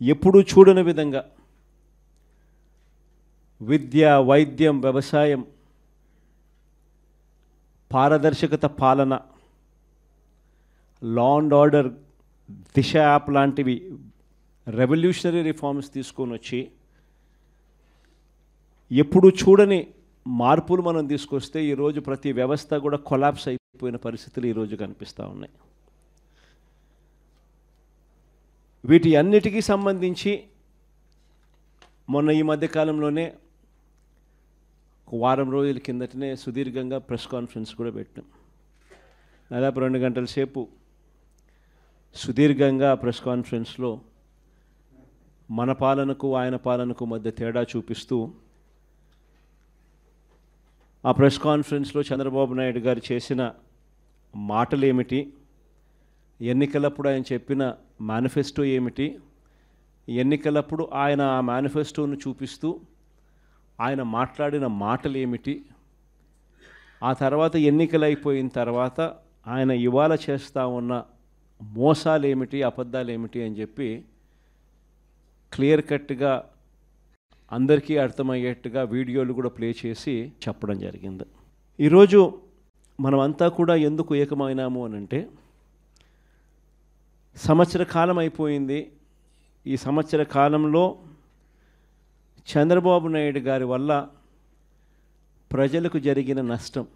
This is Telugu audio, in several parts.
ఎప్పుడూ చూడని విధంగా విద్య, వైద్యం, వ్యవసాయం, పారదర్శకత పాలన, law and order, Disha app లాంటివి రెవల్యూషనరీ రిఫార్మ్స్ తీసుకొని వచ్చి ఎప్పుడు చూడని మార్పులు మనం తీసుకొస్తే ఈరోజు ప్రతి వ్యవస్థ కూడా కొలాప్స్ అయిపోయిన పరిస్థితులు ఈరోజు కనిపిస్తూ ఉన్నాయి. వీటి అన్నిటికీ సంబంధించి మొన్న ఈ మధ్యకాలంలోనే ఒక వారం రోజుల కిందటనే సుదీర్ఘంగా ప్రెస్ కాన్ఫరెన్స్ కూడా పెట్టాం. దాదాపు 2 గంటల సేపు సుదీర్ఘంగా ప్రెస్ కాన్ఫరెన్స్లో మన పాలనకు ఆయన పాలనకు మధ్య తేడా చూపిస్తూ ఆ ప్రెస్ కాన్ఫరెన్స్లో చంద్రబాబు నాయుడు గారు చేసిన మాటలు ఏమిటి, ఎన్నికలప్పుడు ఆయన చెప్పిన మేనిఫెస్టో ఏమిటి, ఎన్నికలప్పుడు ఆయన ఆ మేనిఫెస్టోను చూపిస్తూ ఆయన మాట్లాడిన మాటలు ఏమిటి, ఆ తర్వాత ఎన్నికలు అయిపోయిన తర్వాత ఆయన ఇవాళ చేస్తూ ఉన్న మోసాలు ఏమిటి, అబద్ధాలు ఏమిటి అని చెప్పి క్లియర్ కట్గా అందరికీ అర్థమయ్యేట్టుగా వీడియోలు కూడా ప్లే చేసి చెప్పడం జరిగింది. ఈరోజు మనమంతా కూడా ఎందుకు ఏకమైనాము అని అంటే, సంవత్సర కాలం అయిపోయింది. ఈ సంవత్సర కాలంలో చంద్రబాబు నాయుడు గారి వల్ల ప్రజలకు జరిగిన నష్టం,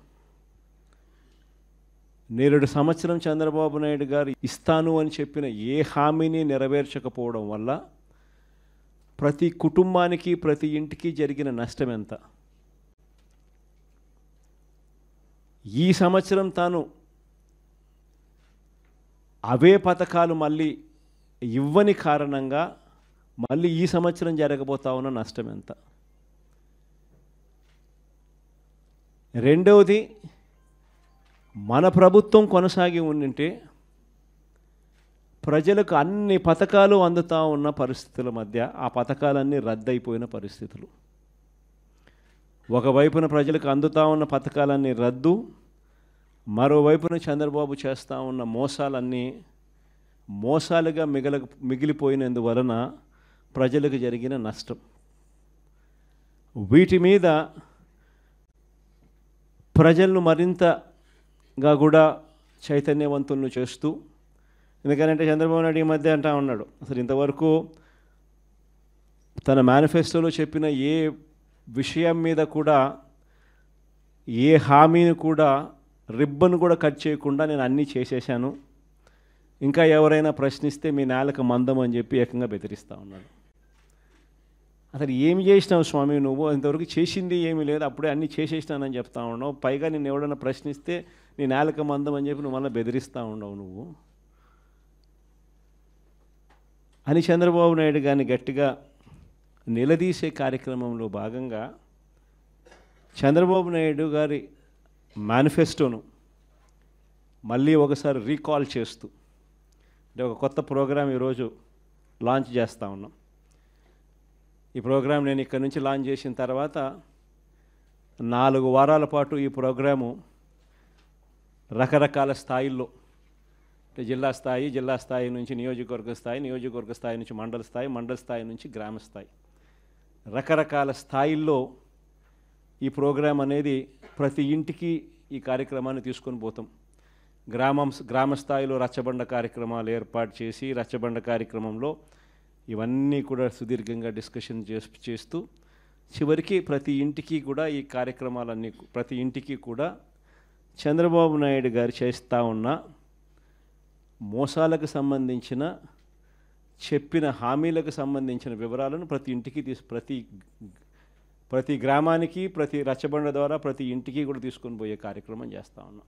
2 సంవత్సరం చంద్రబాబు నాయుడు గారు ఇస్తాను అని చెప్పిన ఏ హామీని నెరవేర్చకపోవడం వల్ల ప్రతి కుటుంబానికి, ప్రతి ఇంటికి జరిగిన నష్టం ఎంత. ఈ సంవత్సరం తాను అవే పథకాలు మళ్ళీ ఇవ్వని కారణంగా మళ్ళీ ఈ సంవత్సరం జరగబోతా ఉన్న నష్టం ఎంత. రెండవది, మన ప్రభుత్వం కొనసాగి ఉండింటే ప్రజలకు అన్ని పథకాలు అందుతూ ఉన్న పరిస్థితుల మధ్య ఆ పథకాలన్నీ రద్దయిపోయిన పరిస్థితులు. ఒకవైపున ప్రజలకు అందుతూ ఉన్న పథకాలన్నీ రద్దు, మరోవైపున చంద్రబాబు చేస్తూ ఉన్న మోసాలన్నీ మోసాలుగా మిగిలిపోయినందువలన ప్రజలకు జరిగిన నష్టం. వీటి మీద ప్రజలను మరింతగా కూడా చైతన్యవంతులను చేస్తూ, ఎందుకంటే చంద్రబాబు నాయుడు ఈ మధ్య అంటా ఉన్నాడు, అసలు ఇంతవరకు తన మేనిఫెస్టోలో చెప్పిన ఏ విషయం మీద కూడా, ఏ హామీని కూడా, రిబ్బన్ కూడా కట్ చేయకుండా నేను అన్నీ చేసేసాను, ఇంకా ఎవరైనా ప్రశ్నిస్తే మీ నేలకు మందం అని చెప్పి ఏకంగా బెదిరిస్తూ ఉన్నాడు. అసలు ఏమి చేసినావు స్వామి నువ్వు? ఇంతవరకు చేసింది ఏమీ లేదు, అప్పుడే అన్నీ చేసేసినానని చెప్తా ఉన్నావు. పైగా నేను ఎవడన్నా ప్రశ్నిస్తే నీ నేలకు మందం అని చెప్పి నువ్వు మళ్ళీ బెదిరిస్తూ ఉండవు నువ్వు అని చంద్రబాబు నాయుడు గారిని గట్టిగా నిలదీసే కార్యక్రమంలో భాగంగా చంద్రబాబు నాయుడు గారి మేనిఫెస్టోను మళ్ళీ ఒకసారి రీకాల్ చేస్తూ, అంటే ఒక కొత్త ప్రోగ్రాం ఈరోజు లాంచ్ చేస్తూ ఉన్నాం. ఈ ప్రోగ్రాం నేను ఇక్కడ నుంచి లాంచ్ చేసిన తర్వాత 4 వారాల పాటు ఈ ప్రోగ్రాము రకరకాల స్థాయిల్లో, అంటే జిల్లా స్థాయి నుంచి నియోజకవర్గ స్థాయి నుంచి మండల స్థాయి నుంచి గ్రామ స్థాయి, రకరకాల స్థాయిల్లో ఈ ప్రోగ్రాం అనేది ప్రతి ఇంటికి ఈ కార్యక్రమాన్ని తీసుకొని పోతాం. గ్రామ స్థాయిలో రచ్చబండ కార్యక్రమాలు ఏర్పాటు చేసి, రచ్చబండ కార్యక్రమంలో ఇవన్నీ కూడా సుదీర్ఘంగా డిస్కషన్ చేస్తూ చివరికి ప్రతి ఇంటికి కూడా ఈ కార్యక్రమాలన్నీ, ప్రతి ఇంటికి కూడా చంద్రబాబు నాయుడు గారు చేస్తూ ఉన్న మోసాలకు సంబంధించిన, చెప్పిన హామీలకు సంబంధించిన వివరాలను ప్రతి ఇంటికి ప్రతి గ్రామానికి, ప్రతి రచ్చబండ ద్వారా ప్రతి ఇంటికి కూడా తీసుకొని పోయే కార్యక్రమం చేస్తూ ఉన్నాం.